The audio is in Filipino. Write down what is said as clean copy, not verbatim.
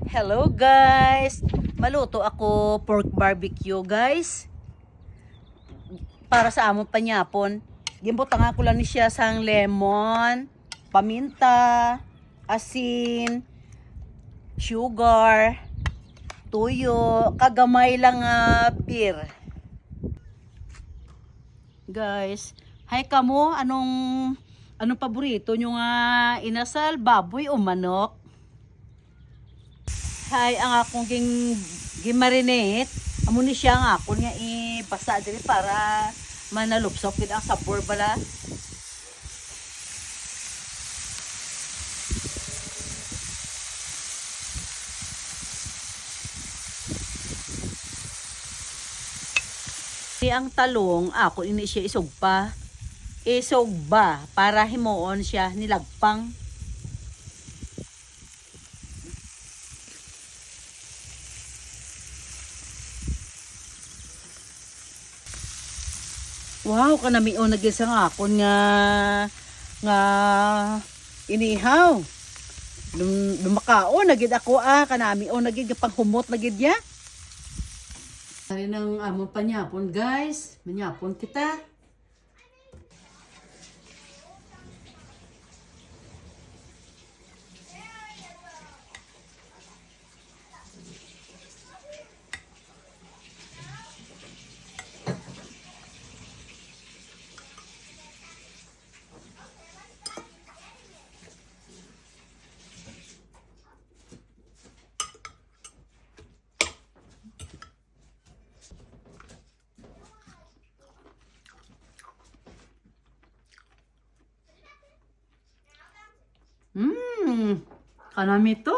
Hello guys! Maluto ako pork barbecue guys. Para sa among panyapon. Gimbutang ako lang ni siya sang lemon, paminta, asin, sugar, tuyo, kagamay lang beer. Guys, hay kamo, anong paborito nyo nga inasal, baboy o manok? Hay ang akong gimarinate, amo ni siya nga ako nga ibasa diri para manalupsok gid ang sabor bala. Ang talong ako ini siya isugpa. Isugba para himuon siya nilagpang. Wow, kanamion na gid sa nga akon nga inihaw. Lumakao na gid ako kanamion na gid panghumot na gid ya. Ari nang among panyapon guys, manyapon kita. Kanami to.